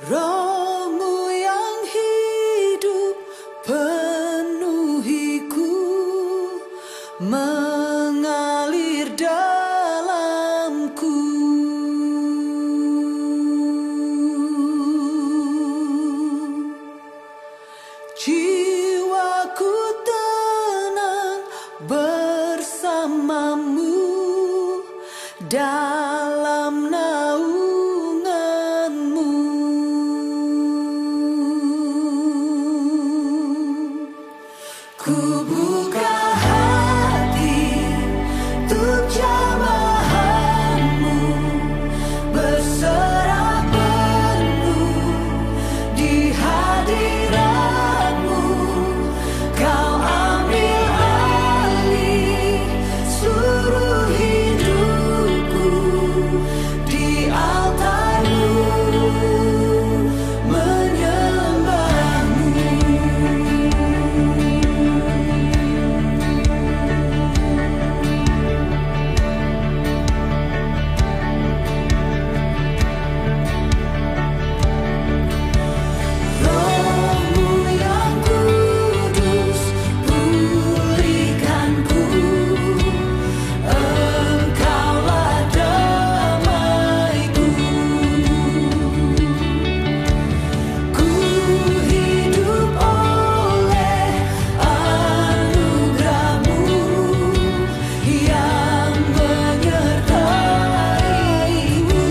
Roh-Mu yang hidup penuhiku, mengalir dalamku. Jiwaku tenang bersamamu dalam naungan-Mu. Ku buka hati untuk jamahan-Mu, berserah penuh di hadirat-Mu. Kau ambil alih seluruh hidupku di altar-Mu, menyembah-Mu. Roh-Mu yang kudus, pulihkanku. Engkaulah damaiku. Ku hidup oleh anugerah-Mu yang menyertai-Mu,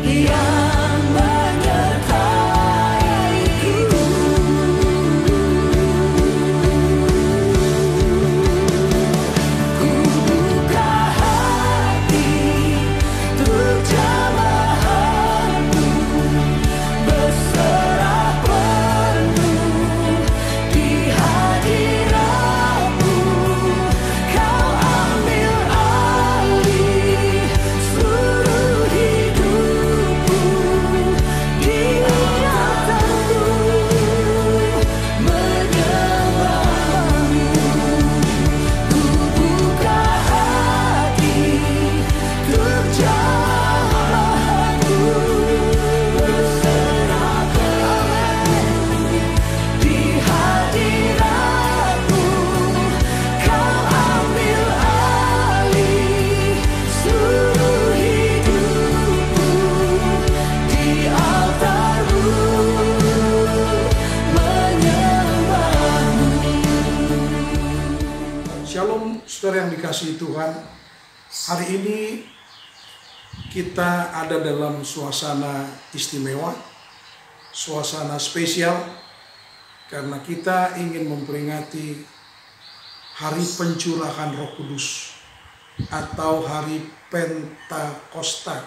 yang menyertai-Ku. Ku buka hati untuk jamahan-Mu, berserah penuh di hadirat-Mu. Kau ambil alih seluruh hidupku di altar-Mu, menyembah-Mu. Ku buka hati untuk jamahan-Mu, berserah penuh di hadirat-Mu. Kau ambil alih seluruh hidupku di altar-Mu, menyembah-Mu. Shalom saudara yang dikasihi Tuhan. Hari ini kita ada dalam suasana istimewa, suasana spesial, karena kita ingin memperingati hari pencurahan Roh Kudus atau hari Pentakosta,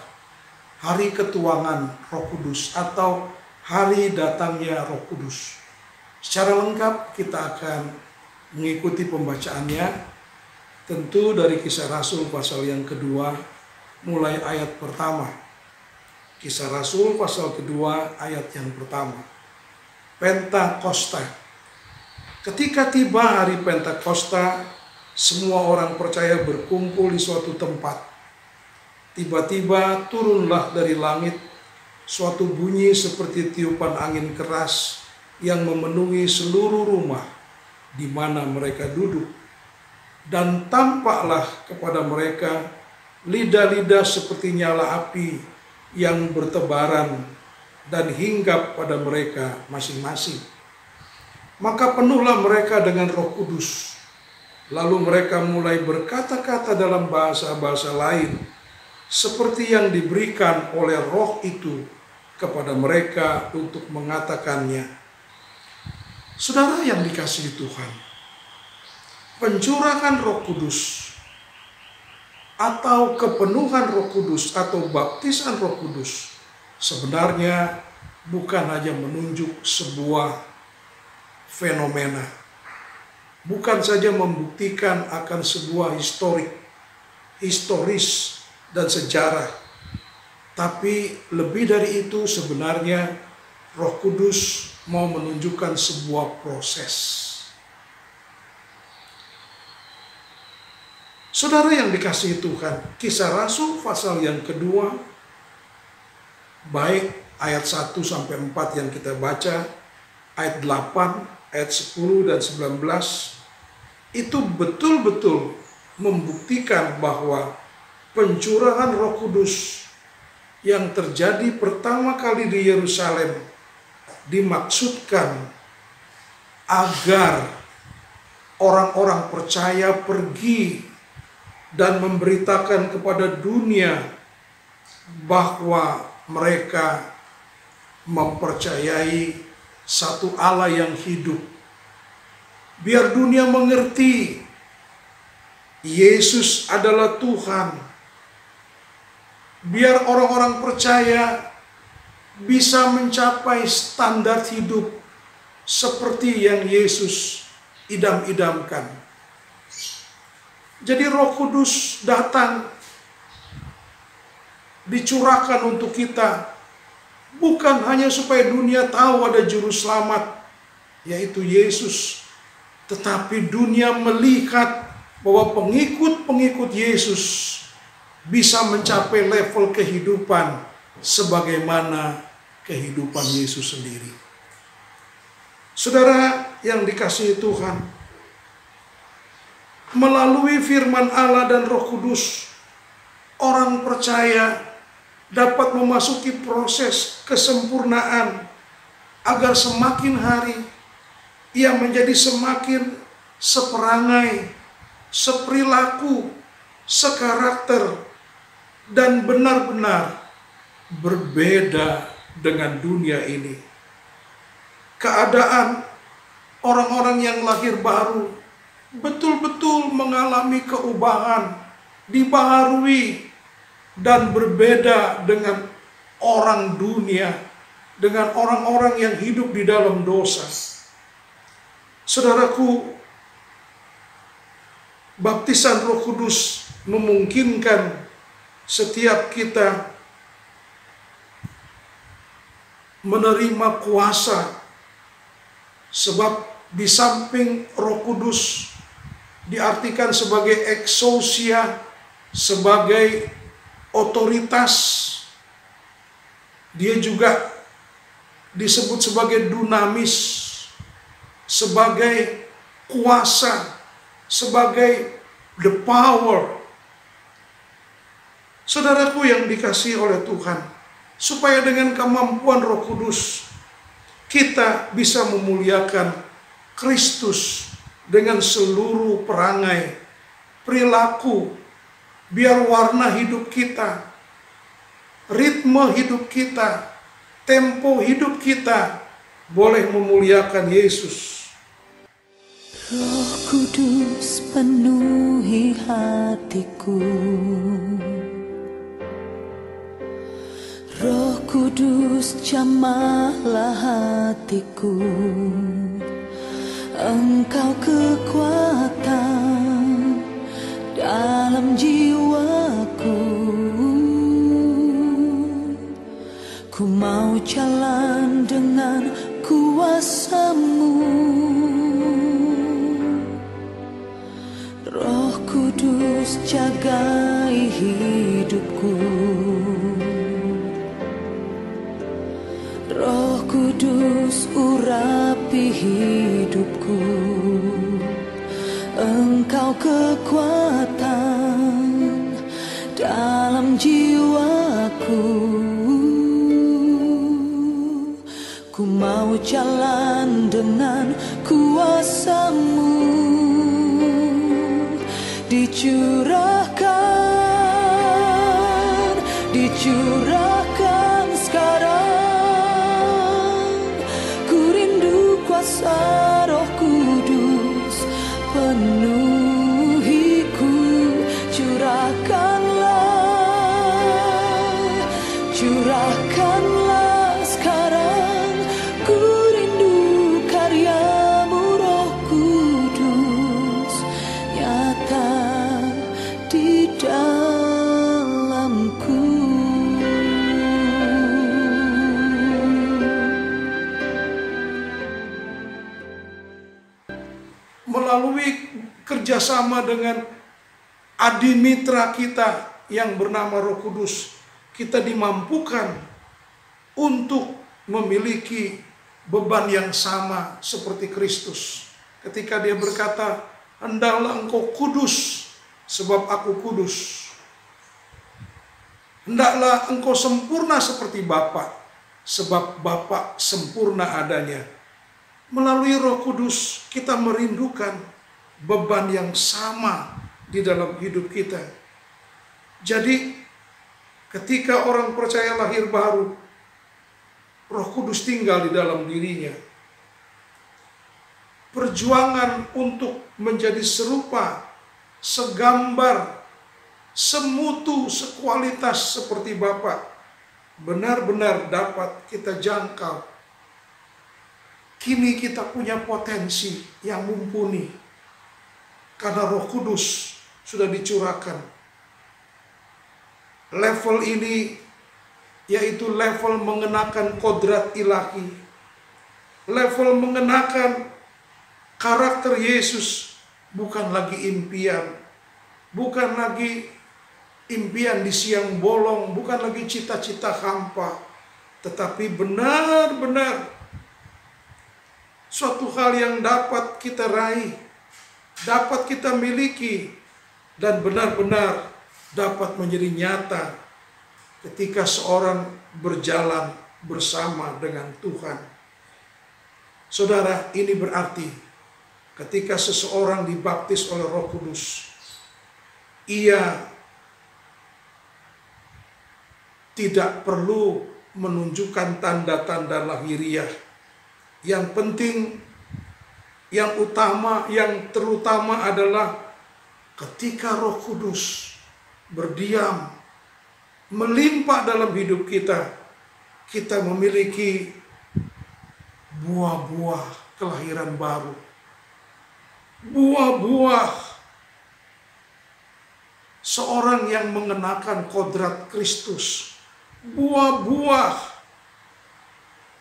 hari ketuangan Roh Kudus atau hari datangnya Roh Kudus. Secara lengkap kita akan mengikuti pembacaannya, tentu dari Kisah Rasul pasal yang kedua, mulai ayat pertama. Kisah Rasul pasal kedua ayat yang pertama. Pentakosta. Ketika tiba hari Pentakosta, semua orang percaya berkumpul di suatu tempat. Tiba-tiba turunlah dari langit suatu bunyi seperti tiupan angin keras yang memenuhi seluruh rumah di mana mereka duduk. Dan tampaklah kepada mereka lidah-lidah seperti nyala api yang bertebaran dan hinggap pada mereka masing-masing. Maka penuhlah mereka dengan Roh Kudus. Lalu mereka mulai berkata-kata dalam bahasa-bahasa lain, seperti yang diberikan oleh Roh itu kepada mereka untuk mengatakannya. Saudara yang dikasihi Tuhan, pencurahan Roh Kudus atau kepenuhan Roh Kudus atau baptisan Roh Kudus sebenarnya bukan hanya menunjuk sebuah fenomena, bukan saja membuktikan akan sebuah historis dan sejarah, tapi lebih dari itu sebenarnya Roh Kudus mau menunjukkan sebuah proses. Saudara yang dikasihi Tuhan, Kisah Rasul pasal yang kedua baik ayat 1 sampai 4 yang kita baca, ayat 8, ayat 10 dan 19, itu betul-betul membuktikan bahwa pencurahan Roh Kudus yang terjadi pertama kali di Yerusalem dimaksudkan agar orang-orang percaya pergi dan memberitakan kepada dunia bahwa mereka mempercayai satu Allah yang hidup. Biar dunia mengerti Yesus adalah Tuhan. Biar orang-orang percaya bisa mencapai standar hidup seperti yang Yesus idam-idamkan. Jadi Roh Kudus datang, dicurahkan untuk kita, bukan hanya supaya dunia tahu ada juru selamat, yaitu Yesus, tetapi dunia melihat bahwa pengikut-pengikut Yesus bisa mencapai level kehidupan sebagaimana kehidupan Yesus sendiri. Saudara yang dikasihi Tuhan, melalui firman Allah dan Roh Kudus, orang percaya dapat memasuki proses kesempurnaan agar semakin hari ia menjadi semakin seperangai, seperilaku, sekarakter, dan benar-benar berbeda dengan dunia ini. Keadaan orang-orang yang lahir baru betul-betul mengalami keubahan, dibaharui, dan berbeda dengan orang dunia, dengan orang-orang yang hidup di dalam dosa. Saudaraku, baptisan Roh Kudus memungkinkan setiap kita menerima kuasa, sebab di samping Roh Kudus diartikan sebagai exousia, sebagai otoritas, dia juga disebut sebagai dunamis, sebagai kuasa, sebagai the power. Saudaraku yang dikasihi oleh Tuhan, supaya dengan kemampuan Roh Kudus kita bisa memuliakan Kristus dengan seluruh perangai, perilaku, biar warna hidup kita, ritme hidup kita, tempo hidup kita boleh memuliakan Yesus. Roh Kudus penuhi hatiku, Roh Kudus jamahlah hatiku, Engkau kekuatan dalam jiwaku. Ku mau jalan dengan kuasa-Mu, Roh Kudus jagai hidupku, Roh Kudus urapi hidupku, Engkau kekuatan dalam jiwaku. Ku mau jalan dengan kuasa-Mu, dicurahkan sekarang. Ku rindu kuasa Roh Kudus penuhiku, curahkanlah sekarang. Ku rindu karya-Mu Roh Kudus nyata di dalamku. Melalui kerjasama dengan adimitra kita yang bernama Roh Kudus, kita dimampukan untuk memiliki beban yang sama seperti Kristus. Ketika dia berkata, hendaklah engkau kudus sebab aku kudus. Hendaklah engkau sempurna seperti Bapa, sebab Bapa sempurna adanya. Melalui Roh Kudus kita merindukan beban yang sama di dalam hidup kita. Jadi ketika orang percaya lahir baru, Roh Kudus tinggal di dalam dirinya. Perjuangan untuk menjadi serupa, segambar, semutu, sekualitas seperti Bapa benar-benar dapat kita jangkau. Kini kita punya potensi yang mumpuni karena Roh Kudus sudah dicurahkan. Level ini yaitu level mengenakan kodrat ilahi, level mengenakan karakter Yesus, bukan lagi impian, bukan lagi impian di siang bolong, bukan lagi cita-cita hampa, tetapi benar-benar suatu hal yang dapat kita raih, dapat kita miliki, dan benar-benar dapat menjadi nyata ketika seorang berjalan bersama dengan Tuhan. Saudara, ini berarti ketika seseorang dibaptis oleh Roh Kudus, ia tidak perlu menunjukkan tanda-tanda lahiriah. Yang penting, yang utama, yang terutama adalah ketika Roh Kudus berdiam, melimpah dalam hidup kita, kita memiliki buah-buah kelahiran baru. Buah-buah seorang yang mengenakan kodrat Kristus. Buah-buah,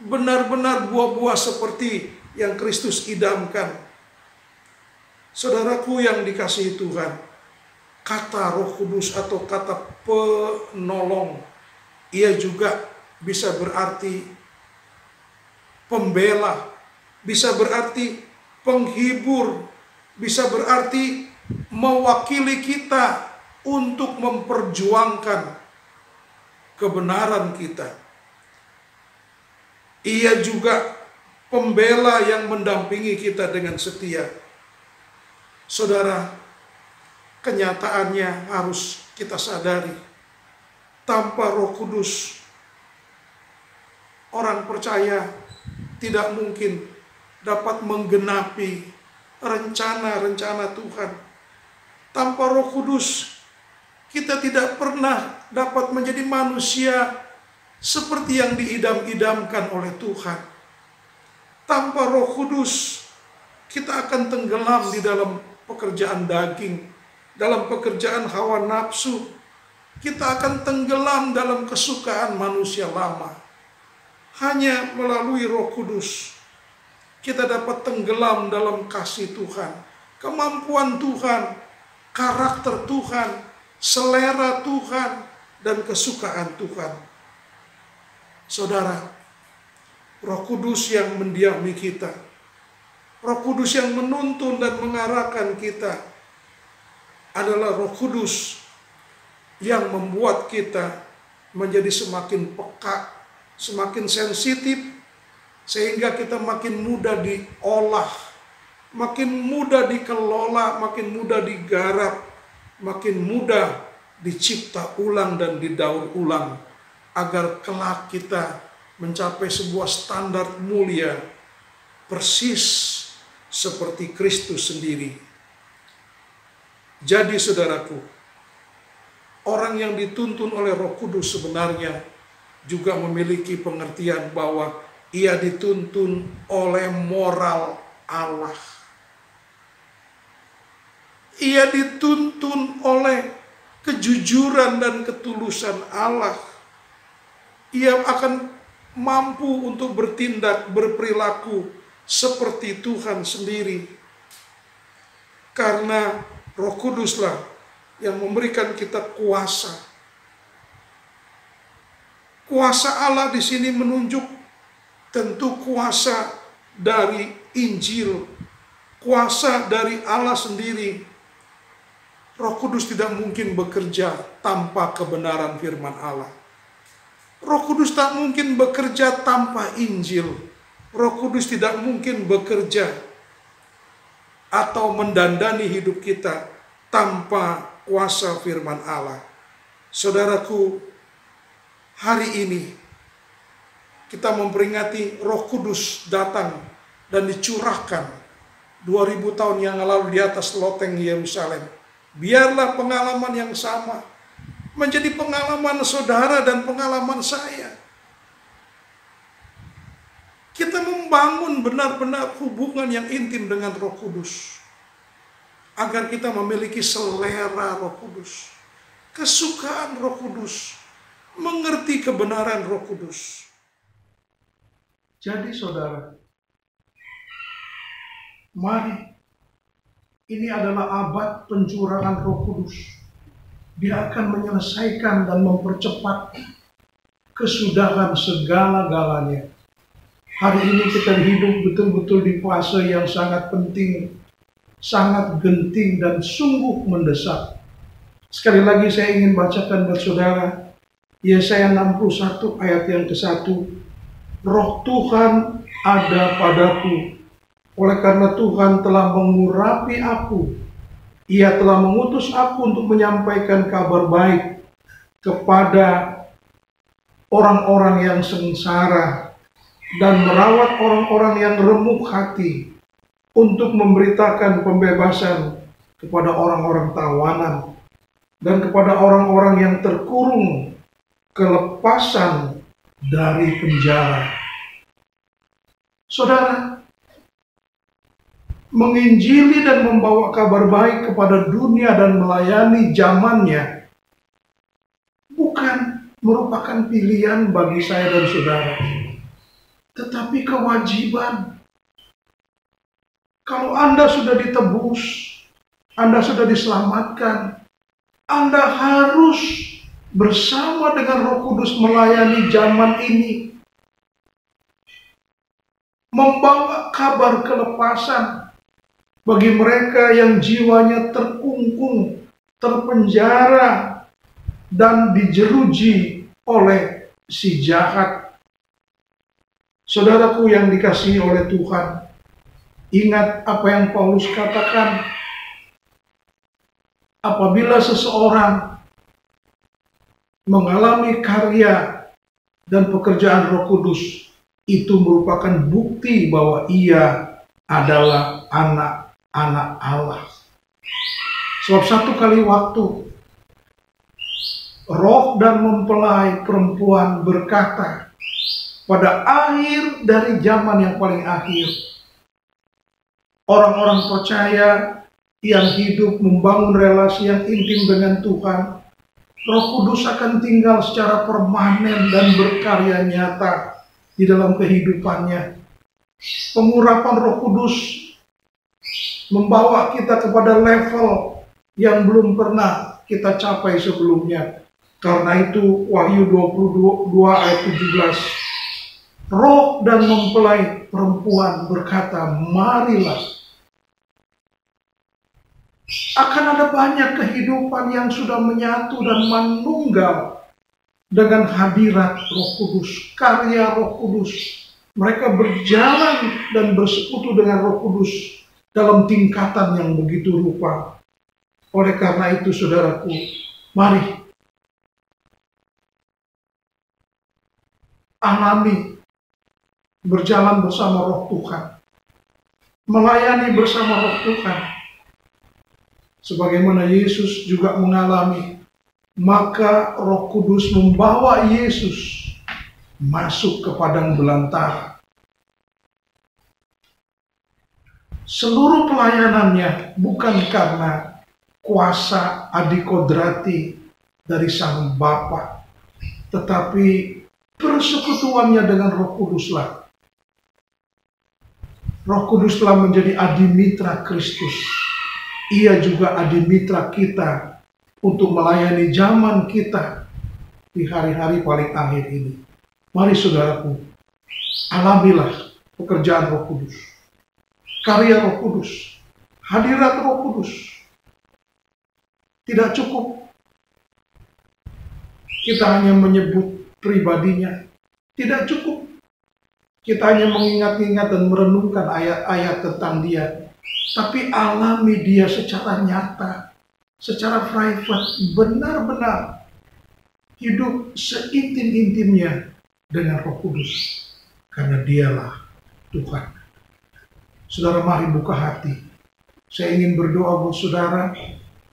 benar-benar buah-buah seperti yang Kristus idamkan. Saudaraku yang dikasihi Tuhan, kata Roh Kudus atau kata penolong, ia juga bisa berarti pembela, bisa berarti penghibur, bisa berarti mewakili kita untuk memperjuangkan kebenaran kita. Ia juga pembela yang mendampingi kita dengan setia. Saudara, kenyataannya harus kita sadari, tanpa Roh Kudus, orang percaya tidak mungkin dapat menggenapi rencana-rencana Tuhan. Tanpa Roh Kudus, kita tidak pernah dapat menjadi manusia seperti yang diidam-idamkan oleh Tuhan. Tanpa Roh Kudus, kita akan tenggelam di dalam pekerjaan daging, dalam pekerjaan hawa nafsu. Kita akan tenggelam dalam kesukaan manusia lama. Hanya melalui Roh Kudus, kita dapat tenggelam dalam kasih Tuhan, kemampuan Tuhan, karakter Tuhan, selera Tuhan, dan kesukaan Tuhan. Saudara, Roh Kudus yang mendiami kita, Roh Kudus yang menuntun dan mengarahkan kita adalah Roh Kudus yang membuat kita menjadi semakin peka, semakin sensitif, sehingga kita makin mudah diolah, makin mudah dikelola, makin mudah digarap, makin mudah dicipta ulang dan didaur ulang, agar kelak kita mencapai sebuah standar mulia persis seperti Kristus sendiri. Jadi saudaraku, orang yang dituntun oleh Roh Kudus sebenarnya juga memiliki pengertian bahwa ia dituntun oleh moral Allah. Ia dituntun oleh kejujuran dan ketulusan Allah. Ia akan mampu untuk bertindak, berperilaku seperti Tuhan sendiri. Karena Roh Kuduslah yang memberikan kita kuasa. Kuasa Allah di sini menunjuk tentu kuasa dari Injil, kuasa dari Allah sendiri. Roh Kudus tidak mungkin bekerja tanpa kebenaran firman Allah. Roh Kudus tak mungkin bekerja tanpa Injil. Roh Kudus tidak mungkin bekerja atau mendandani hidup kita tanpa kuasa firman Allah. Saudaraku, hari ini kita memperingati Roh Kudus datang dan dicurahkan 2000 tahun yang lalu di atas loteng Yerusalem. Biarlah pengalaman yang sama menjadi pengalaman saudara dan pengalaman saya. Kita membangun benar-benar hubungan yang intim dengan Roh Kudus, agar kita memiliki selera Roh Kudus, kesukaan Roh Kudus, mengerti kebenaran Roh Kudus. Jadi saudara, mari, ini adalah abad pencurahan Roh Kudus. Dia akan menyelesaikan dan mempercepat kesudahan segala-galanya. Hari ini kita hidup betul-betul di fase yang sangat penting, sangat genting dan sungguh mendesak. Sekali lagi saya ingin bacakan buat saudara Yesaya 61 ayat yang ke-1. Roh Tuhan ada padaku, oleh karena Tuhan telah mengurapi aku. Ia telah mengutus aku untuk menyampaikan kabar baik kepada orang-orang yang sengsara dan merawat orang-orang yang remuk hati, untuk memberitakan pembebasan kepada orang-orang tawanan dan kepada orang-orang yang terkurung kelepasan dari penjara. Saudara, menginjili dan membawa kabar baik kepada dunia dan melayani zamannya bukan merupakan pilihan bagi saya dan saudara, tetapi kewajiban. Kalau Anda sudah ditebus, Anda sudah diselamatkan, Anda harus bersama dengan Roh Kudus melayani zaman ini, membawa kabar kelepasan bagi mereka yang jiwanya terkungkung, terpenjara, dan dijeruji oleh si jahat. Saudaraku yang dikasihi oleh Tuhan, ingat apa yang Paulus katakan, apabila seseorang mengalami karya dan pekerjaan Roh Kudus, itu merupakan bukti bahwa ia adalah anak-anak Allah. Sebab satu kali waktu, roh dan mempelai perempuan berkata, pada akhir dari zaman yang paling akhir, orang-orang percaya yang hidup membangun relasi yang intim dengan Tuhan, Roh Kudus akan tinggal secara permanen dan berkarya nyata di dalam kehidupannya. Pengurapan Roh Kudus membawa kita kepada level yang belum pernah kita capai sebelumnya. Karena itu Wahyu 22 ayat 17, roh dan mempelai perempuan berkata, marilah. Akan ada banyak kehidupan yang sudah menyatu dan manunggal dengan hadirat Roh Kudus, karya Roh Kudus. Mereka berjalan dan bersekutu dengan Roh Kudus dalam tingkatan yang begitu rupa. Oleh karena itu, saudaraku, mari alami berjalan bersama Roh Tuhan, melayani bersama Roh Tuhan, sebagaimana Yesus juga mengalami. Maka Roh Kudus membawa Yesus masuk ke padang belantara. Seluruh pelayanannya bukan karena kuasa adikodrati dari Sang Bapa, tetapi persekutuannya dengan Roh Kuduslah. Roh Kudus telah menjadi adimitra Kristus. Ia juga adimitra kita untuk melayani zaman kita di hari-hari paling akhir ini. Mari saudaraku, alamilah pekerjaan Roh Kudus, karya Roh Kudus, hadirat Roh Kudus. Tidak cukup kita hanya menyebut pribadinya, tidak cukup kita hanya mengingat-ingat dan merenungkan ayat-ayat tentang dia, tapi alami dia secara nyata, secara private, benar-benar hidup seintim-intimnya dengan Roh Kudus, karena dialah Tuhan. Saudara, mari buka hati. Saya ingin berdoa buat saudara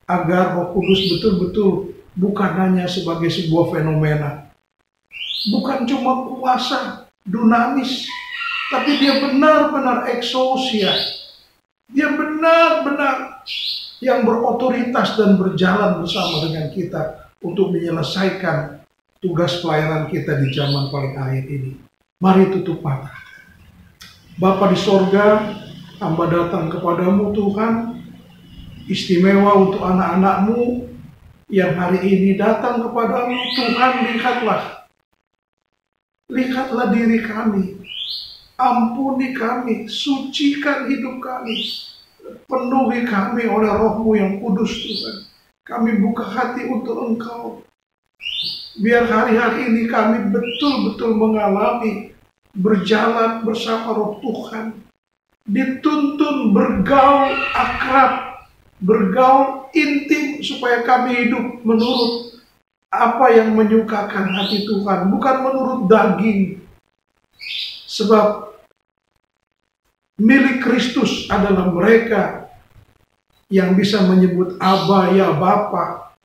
agar Roh Kudus betul-betul bukan hanya sebagai sebuah fenomena, bukan cuma kuasa dunamis, tapi dia benar-benar exousia. Dia benar-benar yang berotoritas dan berjalan bersama dengan kita untuk menyelesaikan tugas pelayanan kita di zaman paling akhir ini. Mari tutup mata. Bapa di sorga, hamba datang kepadamu Tuhan, istimewa untuk anak-anak-Mu yang hari ini datang kepadamu. Tuhan, lihatlah diri kami, ampuni kami, sucikan hidup kami, penuhi kami oleh Roh-Mu yang kudus Tuhan. Kami buka hati untuk Engkau. Biar hari-hari ini kami betul-betul mengalami berjalan bersama Roh Tuhan, dituntun bergaul akrab, bergaul intim, supaya kami hidup menurut apa yang menyukakan hati Tuhan, bukan menurut daging. Sebab milik Kristus adalah mereka yang bisa menyebut Aba, ya Bapa.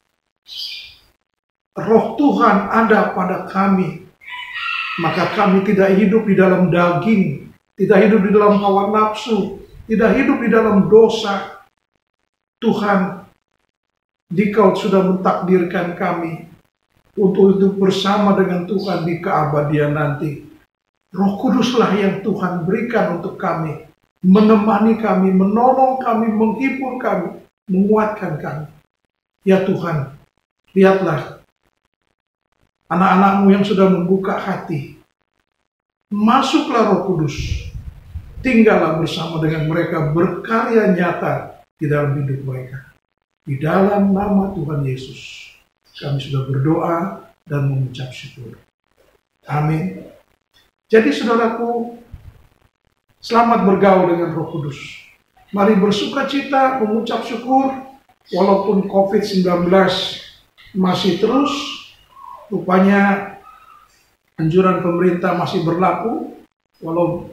Roh Tuhan ada pada kami, maka kami tidak hidup di dalam daging, tidak hidup di dalam hawa nafsu, tidak hidup di dalam dosa. Tuhan, Dikau sudah mentakdirkan kami untuk hidup bersama dengan Tuhan di keabadian nanti. Roh Kuduslah yang Tuhan berikan untuk kami, menemani kami, menolong kami, menghibur kami, menguatkan kami. Ya Tuhan, lihatlah anak-anak-Mu yang sudah membuka hati. Masuklah Roh Kudus, tinggallah bersama dengan mereka, berkarya nyata di dalam hidup mereka. Di dalam nama Tuhan Yesus, kami sudah berdoa dan mengucap syukur. Amin. Jadi saudaraku, selamat bergaul dengan Roh Kudus. Mari bersukacita, mengucap syukur, walaupun COVID-19 masih terus, rupanya anjuran pemerintah masih berlaku,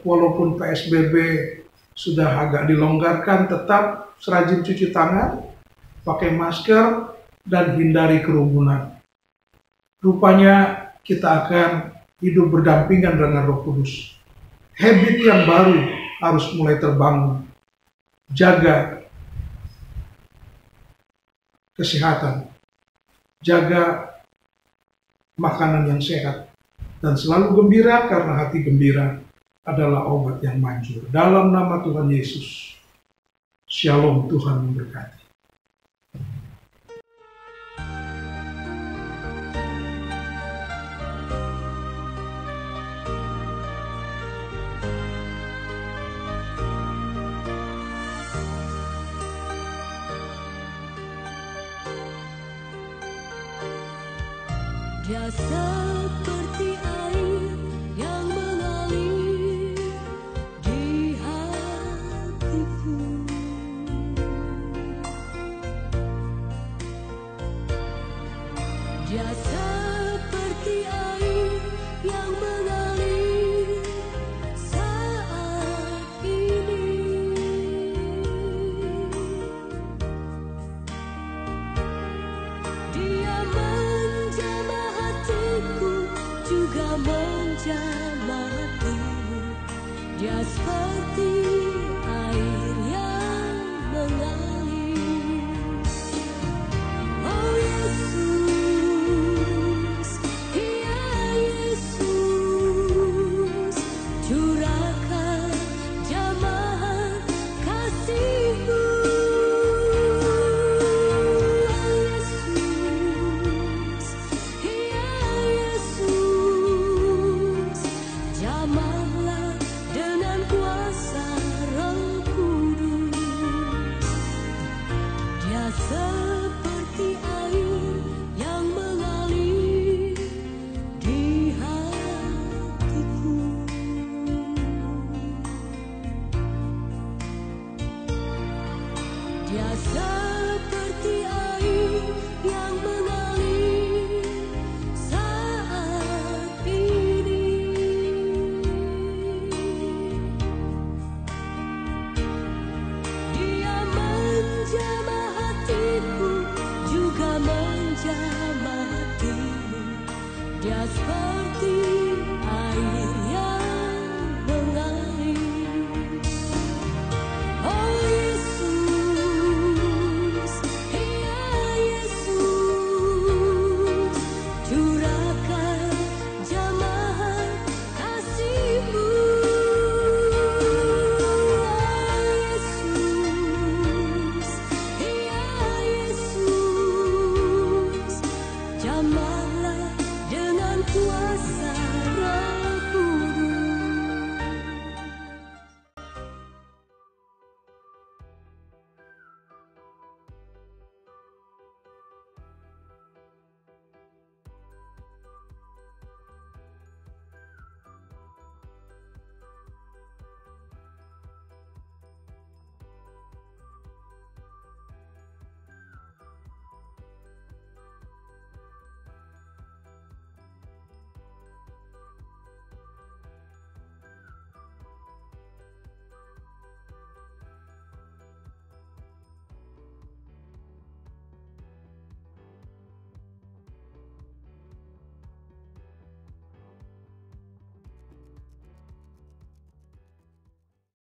walaupun PSBB sudah agak dilonggarkan, tetap rajin cuci tangan, pakai masker, dan hindari kerumunan. Rupanya kita akan hidup berdampingan dengan Roh Kudus. Habit yang baru harus mulai terbangun. Jaga kesehatan, jaga makanan yang sehat, dan selalu gembira, karena hati gembira adalah obat yang manjur. Dalam nama Tuhan Yesus, Shalom, Tuhan memberkati. Dia seperti air yang mengalir di hatiku. Dia seperti air yang mengalir saat ini. Dia menjamah hatiku, juga menjamah hatimu. Dia seperti